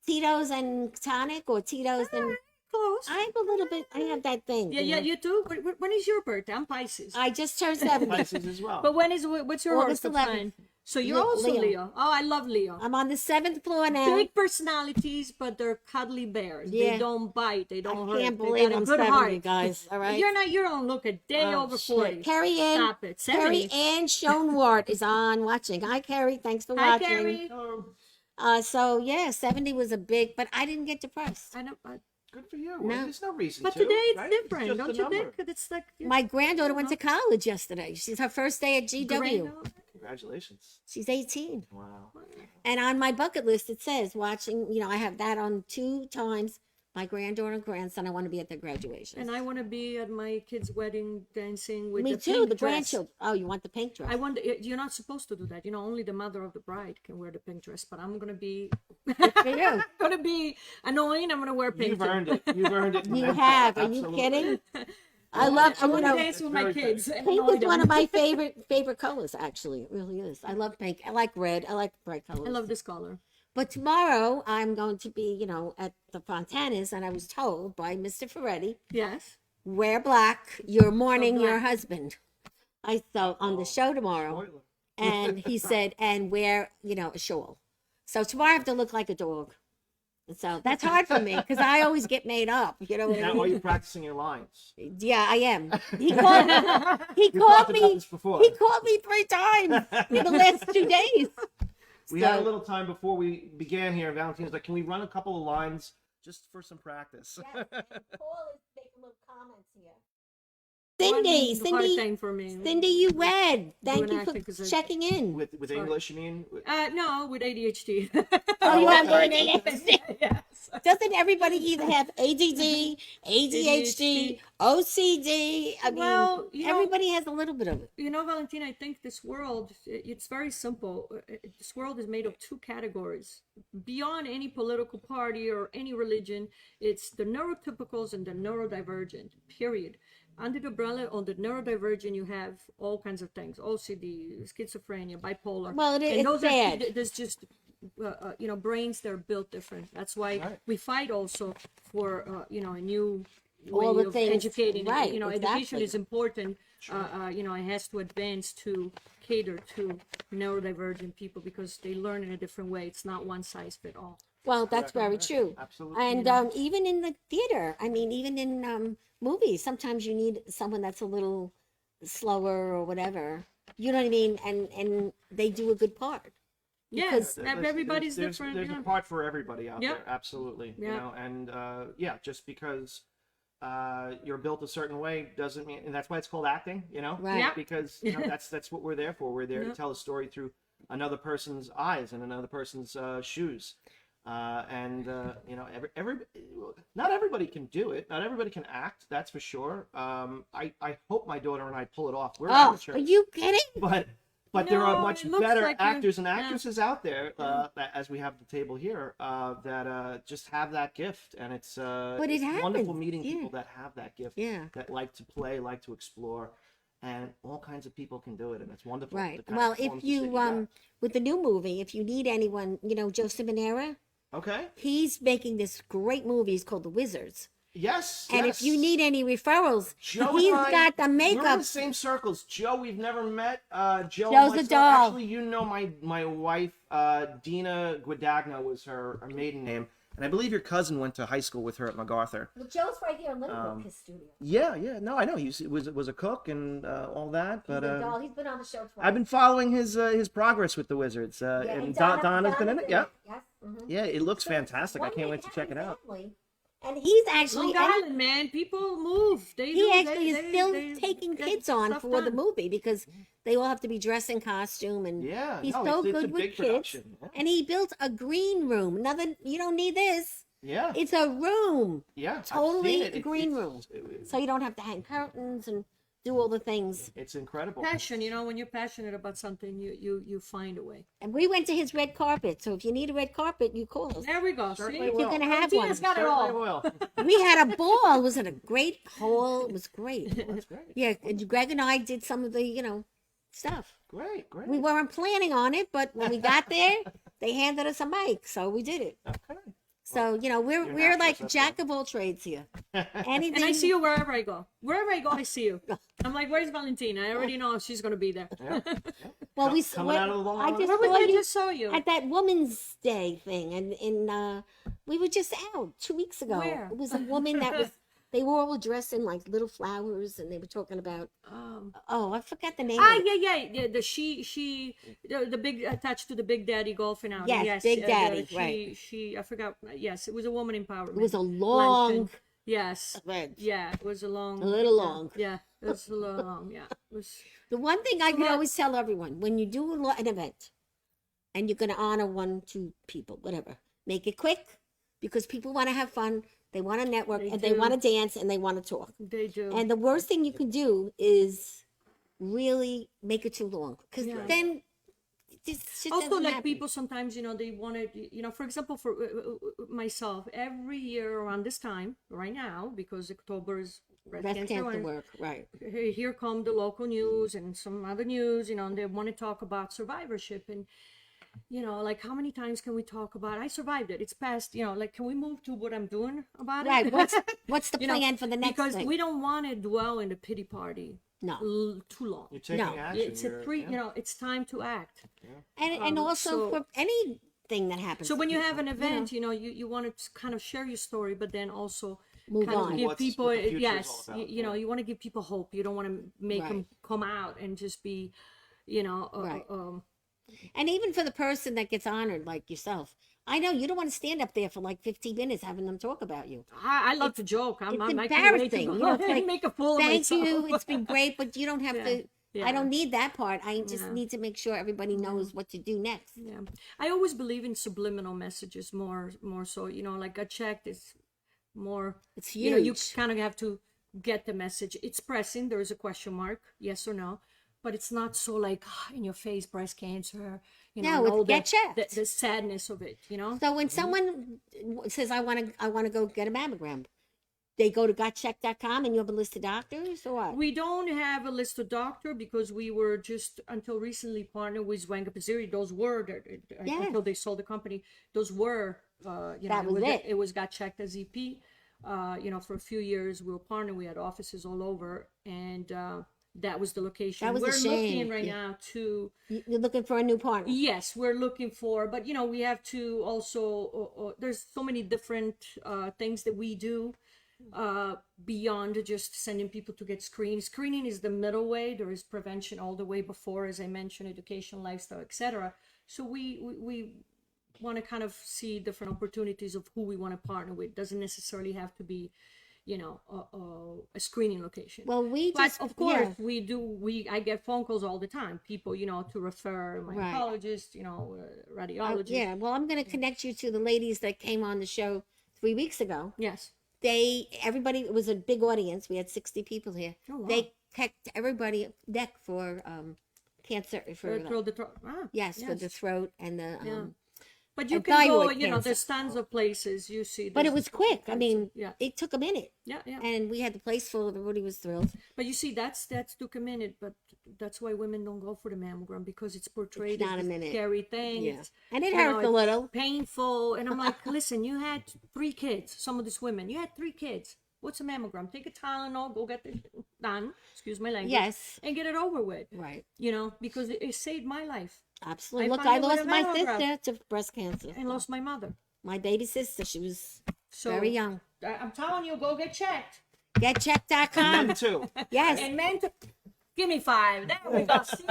Tito's and tonic, or Tito's and Close. I'm a little bit. I have that thing. Yeah, you yeah, know. you too. When is your birthday? I'm Pisces. I just turned 70. Pisces as well. But what's your August horoscope 11th. sign? So you're Leo. also Leo. Oh, I love Leo. I'm on the 7th floor now. Big personalities, but they're cuddly bears. Yeah. They don't bite. They don't hurt. Can't They believe got a I'm good 70, heart. guys. All right. You're not your own. Look, a day Oh, over shit. 40. Carrie Ann. Stop it. Carrie 70. Ann Schoenwart is on watching. Hi, Carrie. Thanks for Hi, watching. Carrie. So yeah, 70 was a big, but I didn't get depressed. I know, Good for you. No. There's no reason but to. today it's right? different, just don't a you number. think? It's like My granddaughter went to college yesterday. She's her first day at GW. Granddaughter. Congratulations. She's 18. Wow. And on my bucket list, it says watching, I have that on 2 times. My granddaughter and grandson, I want to be at their graduation. And I want to be at my kid's wedding dancing with Me the too, pink the dress. grandchildren. Oh, you want the pink dress? I wonder, you're not supposed to do that. Only the mother of the bride can wear the pink dress. But I'm gonna be, For you. gonna be annoying. I'm gonna wear pink. You've too. earned it. You've earned it. You immensely. have. Are Absolutely. you kidding? I love, I want to you know, dance with my Very good. kids. pink is one of my favorite colors, actually. It really is. I love pink. I like red. I like bright colors. I love this color. But tomorrow, I'm going to be, at the Fontanas, and I was told by Mr. Ferretti, Yes. wear black, you're mourning your black. husband. I saw on the show tomorrow, Spoiler. and he said, and wear, a shawl. So tomorrow I have to look like a dog. And so that's hard for me, because I always get made up. You know what I Now, mean? are you practicing your lines? Yeah, I am. He We called talked about me. this before. He called me 3 times in the last 2 days. We had a So- little time before we began here. Valentina's like, can we run a couple of lines just for some practice? Paul is making little comments here. One hard Cindy, thing for me. Cindy, you read. Thank Doing you for acting 'cause I- checking in. with English, you mean? No, with ADHD. Oh, you have okay. learning. Yes. Doesn't everybody either have ADD, ADHD, OCD? I mean, Well, everybody has a little bit of it. Valentina, I think this world, it's very simple. This world is made of 2 categories. Beyond any political party or any religion, it's the neurotypicals and the neurodivergent, period. Under the umbrella of the neurodivergent, you have all kinds of things: OCD, schizophrenia, bipolar. Well, it's and those bad. There's just brains that are built different. That's why Right. we fight also for a new All way the of things, educating. right, Education exactly. is important. It has to advance to cater to neurodivergent people because they learn in a different way. It's not one size fit all. Well, that's very true. Absolutely. And even in the theater, I mean, even in movies, sometimes you need someone that's a little slower or whatever. You know what I mean? And they do a good part. Yes, There's- everybody's there's, different. There's yeah. a part for everybody out Yep. there, absolutely. Yep. And just because you're built a certain way doesn't mean, and that's why it's called acting. Right. Yep. Because that's what we're there for. We're there to tell a story through another person's eyes and another person's shoes. Not everybody can do it. Not everybody can act. That's for sure. I hope my daughter and I pull it off. We're Oh, amateurs. are you kidding? But there are No, much it looks better like you- actors and yeah. actresses out there, that, as we have the table here, that just have that gift, and it's But it it's wonderful happens, meeting yeah. people that have that gift, Yeah. that like to play, like to explore, and all kinds of people can do it, and it's wonderful. Right. the kind of Well, if performances that you get. with the new movie, if you need anyone, Joseph Manera, Okay. he's making this great movie. It's called The Wizards. Yes. And yes. if you need any referrals, Joe he's and I, got the we're in makeup. the same circles. Joe, we've never met. Joe, Joe's and a myself- doll. Actually, you know my wife, Dina Guadagno was her maiden name, and I believe your cousin went to high school with her at MacArthur. Well, Joe's right here in Little Rock, his studio. Yeah. No, I know he was a cook and all that, He's but a doll. He's been on the show twice. I've been following his progress with the Wizards. And Donna's been in it. Yeah. Yes. Mm-hmm. Yeah, it looks fantastic. I can't wait to check it out. And he's actually Long Island, man. People move. he actually is still taking kids on for the movie because they all have to be dressed in costume, and Yeah, he's no, so it's a good with big kids. production. Yeah. And he built a green room. Nothing, you don't need this. Yeah. It's a room, Yeah. I've totally seen it. a green room, so you don't have to hang curtains and do all the things. It's incredible. Passion, when you're passionate about something, you find a way. And we went to his red carpet, so if you need a red carpet, you call us. There we go. Certainly See? will. You're gonna have one. Tina's got it all. Will. We had a ball. It was in a great hall. It was great. That's great. Yeah, and Greg and I did some of the, stuff. Great. We weren't planning on it, but when we got there, they handed us a mic, so we did it. Okay. So we're naturals, like that's jack of all trades here. Anything. And I see you wherever I go. Wherever I go, I see you. I'm like, where's Valentina? I already know she's going to be there. Yeah. Well, we Coming out of the Long I Island just Where was saw I you just saw you? at that Woman's Day thing, and we were just out 2 weeks ago. Where? It was a woman that was. They were all dressed in like little flowers, and they were talking about. Oh, I forgot the name. of it. Yeah. The big attached to the Big Daddy golfing out. Yes, Big Daddy, right. I forgot. Yes, it was a woman empowerment. It was a long. luncheon. Yes. Event. Yeah, it was a long. A little long. Yeah, it was a little long. Yeah, it was. The one thing I can always tell everyone when you do an event, and you're going to honor 1-2 people, whatever, make it quick because people want to have fun. They want to network, They and they do. want to dance, and they want to talk. They do. And the worst thing you can do is really make it too long, because Yeah. then just shit also doesn't like happen. people sometimes they want to for example for myself every year around this time right now because October is breast Breast cancer cancer and work, right? here come the local news and some other news and they want to talk about survivorship and like how many times can we talk about I survived it, it's past, like can we move to what I'm doing about Right. it? What's the plan for the next because thing? we don't want to dwell in the pity party No. too long. You're taking No. action. It's it's time to act. And also so- for anything that happens. So when to you people, have an event, you want to kind of share your story, but then also Move kind on. of give What people, the future is yes, all about, you want to give people hope. You don't want to make Right. them come out and just be, Right. And even for the person that gets honored, like yourself, I know you don't want to stand up there for like 15 minutes having them talk about you. I love to joke. It's I can't wait to embarrassing. go You know, it's like, make a fool of Thank myself. you. It's been great, but you don't have to. Yeah. I don't need that part. I just Yeah. need to make sure everybody knows what to do next. Yeah, I always believe in subliminal messages more so. Like a check is more. It's You huge. kind of have to get the message. It's pressing. There is a question mark, yes or no, but it's not so like in your face, breast cancer. No, and all it's get checked. the sadness of it. So when someone says, I want to go get a mammogram, they go to gotcheck.com and you have a list of doctors or what? We don't have a list of doctor because we were just until recently partnered with Wanga Pizzeri. Those were Yeah. until they sold the company. Those were That was it. It was got checked as EP. For a few years we were partnered. We had offices all over, and that was the location. That was a we're shame. looking right Yeah. now to. You're looking for a new partner. Yes, we're looking for, but we have to also. There's so many different things that we do beyond just sending people to get screened. Screening is the middle way. There is prevention all the way before, as I mentioned, education, lifestyle, etc. So we want to kind of see different opportunities of who we want to partner with. Doesn't necessarily have to be a screening location. Well, we But just, of course, yeah. I get phone calls all the time. People, to refer my Right. oncologist, radiologist. Yeah, well, I'm going to connect you to the ladies that came on the show 3 weeks ago. Yes. Everybody, it was a big audience. We had 60 people here. Oh, wow. They kept everybody neck for cancer, for Throat. Ah, yes, for the throat and the Yeah. But you and can go, thyroid there's cancer. tons of places you see. But it there's was quick. I cancer. mean, Yeah. it took a minute. Yeah, yeah. And we had the place full. Everybody was thrilled. But you see, that's took a minute, but that's why women don't go for the mammogram, because it's portrayed It's not as a this minute. scary thing. Yeah. It's, And it you know, hurts a it's little. painful. And I'm like, listen, you had 3 kids. Some of these women, you had 3 kids. What's a mammogram? Take a Tylenol, go get this done. Excuse my language. Yes. And get it over with. Right. Because it saved my life. Absolutely. I Look, I finally lost went my a mammogram. sister to breast cancer. I lost my mother. My baby sister, she was So very young. I'm telling you, go get checked. GetChecked.com. Men too. Yes. And men, give me 5. There we go. See?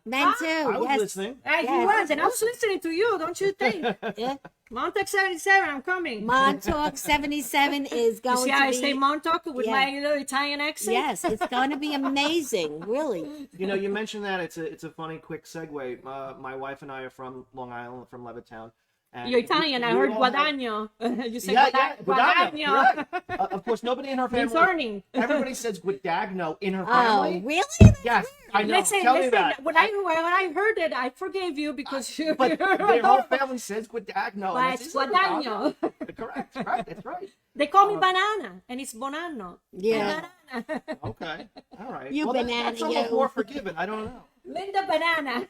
Men too. I was Yes. listening. He Yes. was, and I was listening to you, don't you think? Yeah. Montauk 77, I'm coming. Montauk 77 is You going see to how I be. say Montauk with Yeah. my little Italian accent? Yes, it's going to be amazing. Really. You mentioned that it's a funny quick segue. My wife and I are from Long Island, from Levittown. And You're Italian, I we heard all have- Guadagno. You said Yeah, Guadagno. correct. Of course, nobody in her Means family. earning. Everybody says Guadagno in her Oh, family. really? Yes, I know. Listen, Tell me that. when I heard it, I forgave you because you. But their whole family says Guadagno. But and it's it's Guadagno. Correct. Right. That's right. They call me banana, and it's Bonanno. Yeah. Banana. Okay. All right. You well, banana, that's almost you. more forgiven. I don't know. Linda Banana.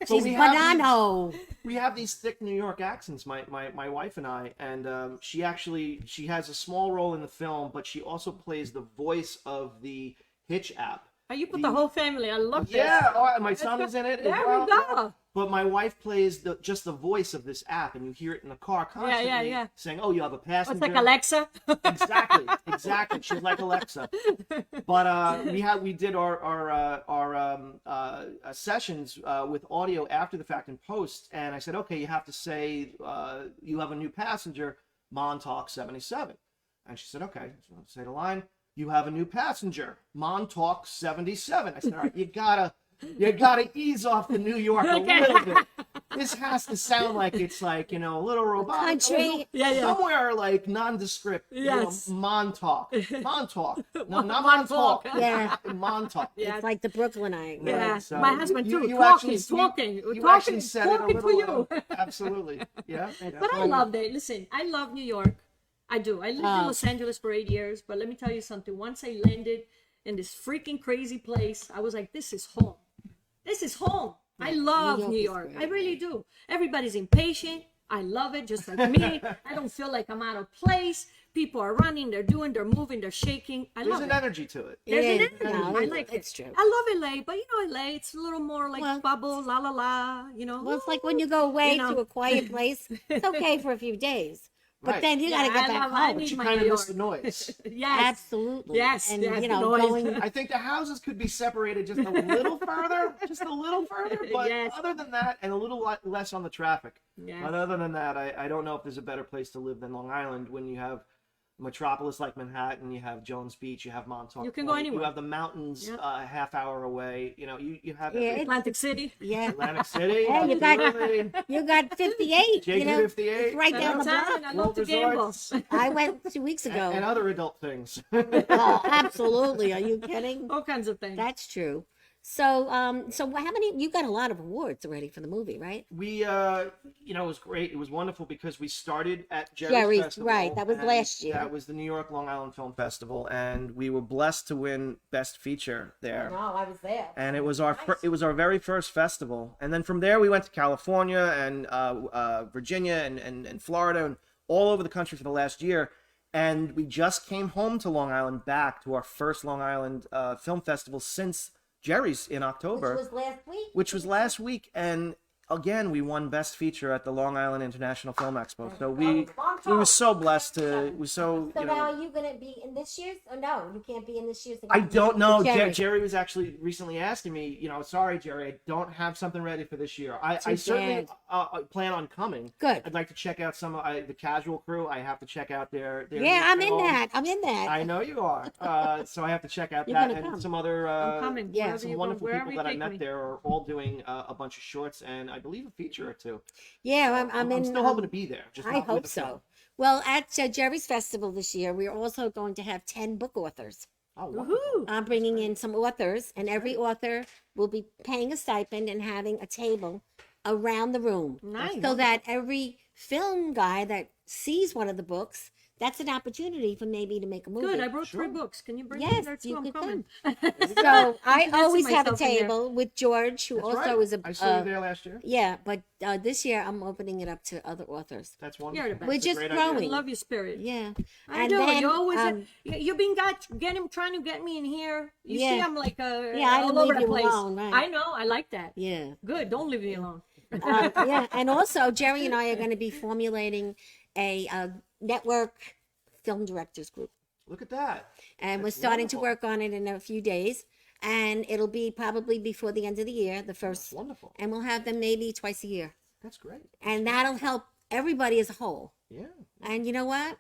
But She's we have these- Bonanno. We have these thick New York accents, my wife and I, and she has a small role in the film, but she also plays the voice of the Hitch app. Oh, you put the whole family. I love this. Yeah, and my son is in it as There well. we go. But my wife plays just the voice of this app, and you hear it in the car constantly yeah. saying, "Oh, you have a passenger." It's like Alexa. Exactly. She's like Alexa. But we did our sessions with audio after the fact and post, and I said, okay, you have to say you have a new passenger, Montauk 77, and she said, okay. So I'll say the line, you have a new passenger, Montauk 77. I said, all right, you gotta ease off the New York a little bit. This has to sound like it's like, a little robotic. Country. Yeah. Somewhere like nondescript. Yes. Montauk. No, not Montauk. Montauk. Yeah. Montauk. Yeah. It's like the Brooklynite. Yeah. Right, so My husband too. you Talking. You actually said it a talking to little. you. Absolutely. Yeah. But I loved it. Listen, I love New York. I do. I lived in Oh. Los Angeles for 8 years, but let me tell you something. Once I landed in this freaking crazy place, I was like, this is home. This is home. I love New New York York. is I great. really do. Everybody's impatient. I love it, just like me. I don't feel like I'm out of place. People are running, they're moving, they're shaking. I There's love an it. energy to it. There's an Yeah, energy. no, I like it's it. true. I love LA, but LA, it's a little more like Well- bubble, la la la, Well, it's like when you go away You know. to a quiet place, it's okay for a few days. But Right. then you got to Yeah, get I back love- I home. need You my kind New of miss York. the noise. Yes. Absolutely. Yes, And, yes, you the know, noise. going. I think the houses could be separated just a little further, but Yes. other than that, and a little less on the traffic. Yeah. But other than that, I don't know if there's a better place to live than Long Island when you have metropolis like Manhattan, you have Jones Beach, you have Montauk. You can go Point, anywhere. You have the mountains Yep. a half hour away. You have Yeah, everything. Atlantic City. Yeah. Atlantic City. Hey, you got- absolutely. You got 58. Jake You know, 58. it's right down the I'm block. telling you, I love to World gamble. Resorts. I went 2 weeks ago. And other adult things. Oh, absolutely. Are you kidding? All kinds of things. That's true. So, so how many? You got a lot of awards already for the movie, right? We, it was great. It was wonderful because we started at Jerry's Jerry's, Festival. right. That was and last year. That was the New York Long Island Film Festival, and we were blessed to win Best Feature there. I was there. And it was our very first festival. And then from there we went to California and Virginia and Florida and all over the country for the last year. And we just came home to Long Island, back to our first Long Island Film Festival since Jerry's in October, last week. which was last week. And again, we won Best Feature at the Long Island International Film Expo. So we were so blessed to. We so So you now know. are you going to be in this year's? Oh no, you can't be in this year's. I don't know. Jerry. Jerry was actually recently asking me, sorry, Jerry, I don't have something ready for this year. I Too certainly bad. plan on coming. Good. I'd like to check out some of the Casual Crew. I have to check out their Yeah, I'm in film. that. I'm in that. I know you are. So I have to check out You're that gonna and come. some other I'm coming. yeah, Wherever some you go, wonderful wherever people you that I take met me. there are all doing a bunch of shorts and I believe a feature or two. Yeah, I'm in. still hoping to be there. Just I not with hope the film. so. Well, at Jerry's Festival this year, we're also going to have 10 book authors. Oh, wonderful. Woohoo! I'm bringing in some authors, and every author will be paying a stipend and having a table around the room. Nice. So that every film guy that sees one of the books, that's an opportunity for maybe to make a movie. Good. I wrote Sure. 3 books. Can you bring me Yes, there too? you I'm could coming. So I Fancy always have a myself in there. table with George, who That's also right. is a I saw you there last year. yeah, but this year I'm opening it up to other authors. That's wonderful. You're the best. We're That's a just great I growing. idea. love your spirit. Yeah, I and do. then You always um, trying to get me in here. You Yeah. see, I'm like Yeah, I didn't all over leave the you place. alone, right. I know. I like that. yeah. Good. Don't leave me alone. Yeah, and also Jerry and I are going to be formulating a network film directors group, Look at that. and we're That's starting to wonderful. work on it in a few days, and it'll be probably before the end of the year, the That's first, wonderful. and we'll have them maybe twice a year, That's great. and that'll help everybody as a whole. Yeah. And you know what?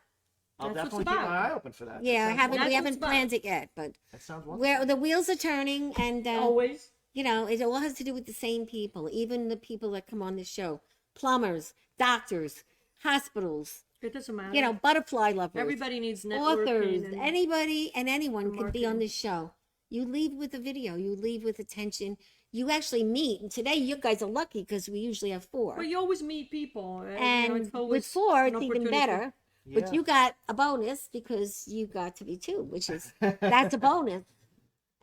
I'll That's definitely what's keep my about. eye open for that. Yeah, That sounds That's we what haven't it's about. planned it yet, but That sounds wonderful. where the wheels are turning, and Always. you know, it all has to do with the same people, even the people that come on the show, plumbers, doctors, hospitals, It doesn't matter. you know, butterfly lovers, everybody needs networking. authors, and- anybody and anyone can be on marketing. this show. You leave with a video, you leave with attention, you actually meet. And today, you guys are lucky because we usually have 4. But you always meet people. And it's always with 4, an it's even opportunity. better. Yeah. But you got a bonus because you got to be 2, which is that's a bonus.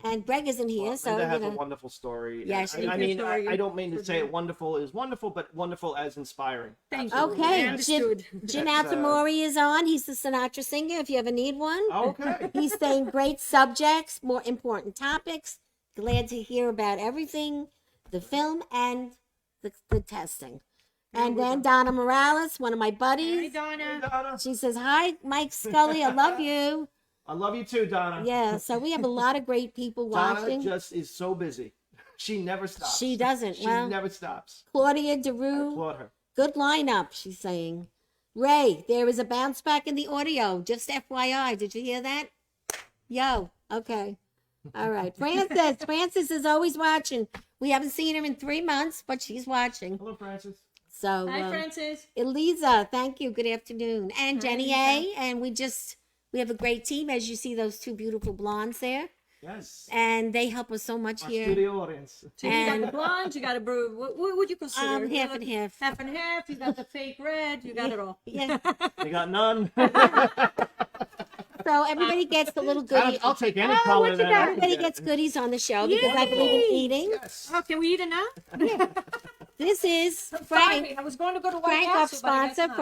And Greg isn't here, Well, so Linda you has a know. wonderful story. Yeah, And she- I mean, Sorry, I don't mean to for say the- it wonderful is wonderful, but wonderful as inspiring. Thank you. Absolutely. Okay, I Jim, understood. Jim That's, Altamori is on. He's the Sinatra singer. If you ever need one, Okay. he's saying great subjects, more important topics. Glad to hear about everything, the film and the testing. And then Donna Morales, one of my Hey, buddies. Hey, Donna. Donna. She says, "Hi, Mike Scully. I love you." I love you too, Donna. Yeah, so we have a lot of great people Donna watching. just is so busy. She never stops. She doesn't. She Well, never stops. Claudia I DeRue, applaud her. good lineup, she's saying. Ray, there is a bounce back in the audio. Just FYI. Did you hear that? Yo, okay. All right. Frances is always watching. We haven't seen her in 3 months, but she's watching. Hello, Francis. So, Hi, Francis. Eliza, thank you. Good afternoon. And Hi, Jenny Lisa. A. And we have a great team, as you see those 2 beautiful blondes there. Yes. And they help us so much Our here. studio audience. So you got And- the blonde, you got a brew. What would you consider? Half and half. Half and half. You got the fake red. You got it all. Yeah. We got none. So everybody gets the little goodie. I'll take any Oh, color what you that got? I can Everybody get. gets goodies on the show because I believe in Yay! eating. Yes. Oh, can we eat it now? This is Sorry, Frank. I was going to go to White Frank, our Castle, but I guess sponsor not.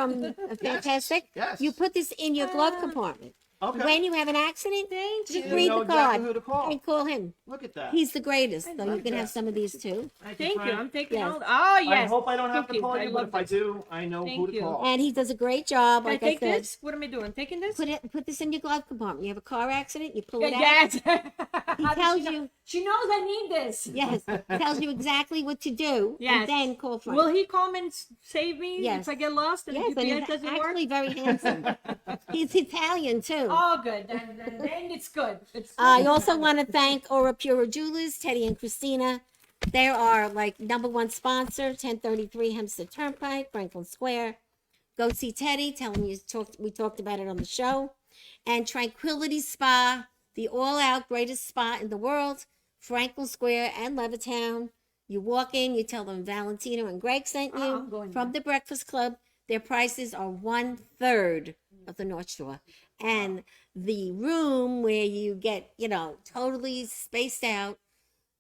from Fantastic. Yes. You put this in your glove compartment. Okay. When you have an accident, Thank just you. read know the exactly card who to call. and call him. Look at that. He's the greatest. So you like can that. have some of these too. Thank you. Frank. I'm taking Yes. all. Oh, yes. I hope I don't have Thank to call I you, but love if I this. do, I know Thank who to you. call. And he does a great job. Can I Like take said, this? What am I doing? Taking this? put this in your glove compartment. You have a car accident, you pull it out. Yes. He How does tells she know? you. She knows I need this. Yes, tells you exactly what to do. Yes. And then call Frank. Will he come and save me Yes. if I get lost and Yes, the and GPS he's doesn't actually work? very handsome. He's Italian too. Oh, good. Then it's good. It's good. I also want to thank Aura Pura Jewelers, Teddy and Christina. They are like #1 sponsor, 1033 Hempstead Turnpike, Franklin Square. Go see Teddy. Tell him we talked about it on the show. And Tranquility Spa, the all-out greatest spa in the world, Franklin Square and Levittown. You walk in, you tell them Valentino and Greg sent you I'm going from the Breakfast Club. Their prices are 1/3 of the North Shore. And the room where you get, totally spaced out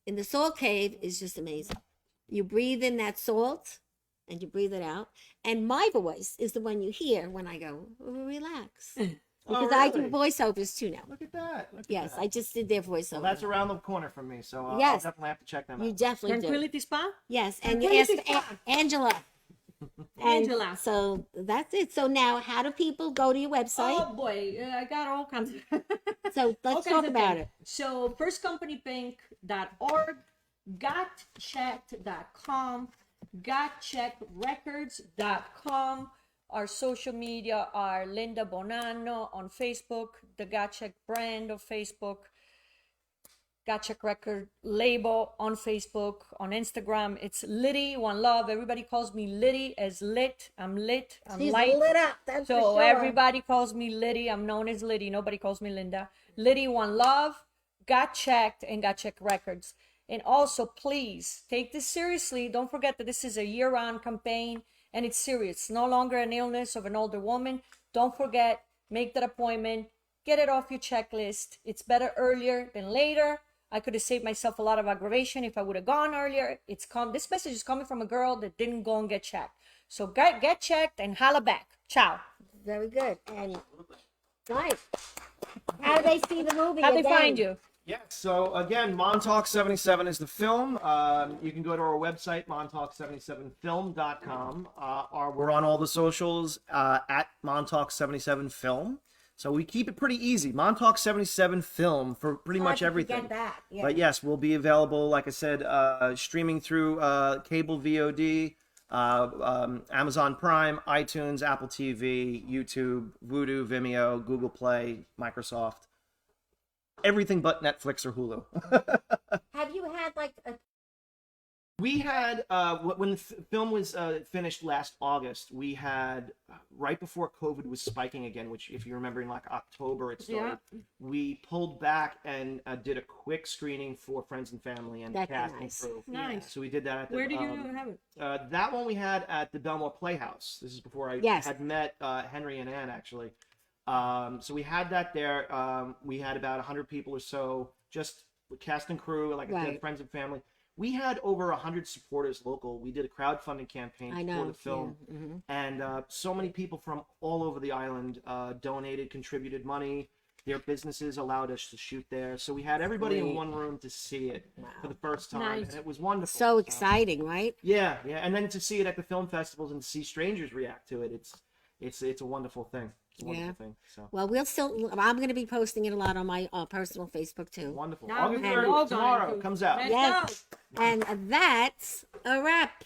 in the salt cave is just amazing. You breathe in that salt and you breathe it out. And my voice is the one you hear when I go, relax. Because I do really? voiceovers too now. Look at that. Look at Yes, that. I just did their voiceover. Well, that's around the corner from me, so I'll Yes. definitely have to check them You out. definitely do. Tranquility Spa? Yes, and you asked Tranquility Spa. Angela. And Angela. So that's it. So now, how do people go to your website? Oh boy, I got all kinds of. So all let's kinds talk of about things. it. So firstcompanybank.org, gotchecked.com, gotcheckrecords.com. Our social media are Linda Bonanno on Facebook, the Gotcheck brand of Facebook, Gotcheck record label on Facebook, on Instagram. It's Liddy, One Love. Everybody calls me Liddy as lit. I'm lit. I'm She's light. lit up. That's So for sure. everybody calls me Liddy. I'm known as Liddy. Nobody calls me Linda. Liddy, One Love, Got Checked, and Got Checked Records. And also, please take this seriously. Don't forget that this is a year-round campaign. and it's serious. It's no longer an illness of an older woman. Don't forget, make that appointment, get it off your checklist. It's better earlier than later. I could have saved myself a lot of aggravation if I would have gone earlier. This message is coming from a girl that didn't go and get checked. So get checked and holla back. Ciao. Very good. And nice. How do they see the movie? How they again? find you? Yeah, so again, Montauk 77 is the film. You can go to our website, montauk77film.com. We're on all the socials at Montauk 77 Film. So we keep it pretty easy. Montauk 77 Film for pretty much everything. Get that. Yeah. But yes, we'll be available, like I said, streaming through cable VOD, Amazon Prime, iTunes, Apple TV, YouTube, Vudu, Vimeo, Google Play, Microsoft. Everything but Netflix or Hulu. Have you had like a We had, when the film was finished last August, we had, right before COVID was spiking again, which if you remember in like October it started, we pulled back and did a quick screening for friends and family and That's cast nice. and crew. Nice. So we did that at the, Where did you have it? that one we had at the Belmore Playhouse. This is before I Yes. had met Henry and Ann, actually. So we had that there. We had about 100 people or so, just with cast and crew, like I said, friends and family. We had over 100 supporters local. We did a crowdfunding campaign for the film. Yeah. Mm-hmm. And so many people from all over the island donated, contributed money. Their businesses allowed us to shoot there. So we had everybody in one room to see it for the first time. Nice. And it was wonderful. So exciting, right? Yeah. And then to see it at the film festivals and see strangers react to it, it's a wonderful thing. It's a wonderful thing. So Well, I'm going to be posting it a lot on my personal Facebook too. wonderful. Now August we're 30th, all tomorrow, going to- comes out. Let's Yes. go. And that's a wrap.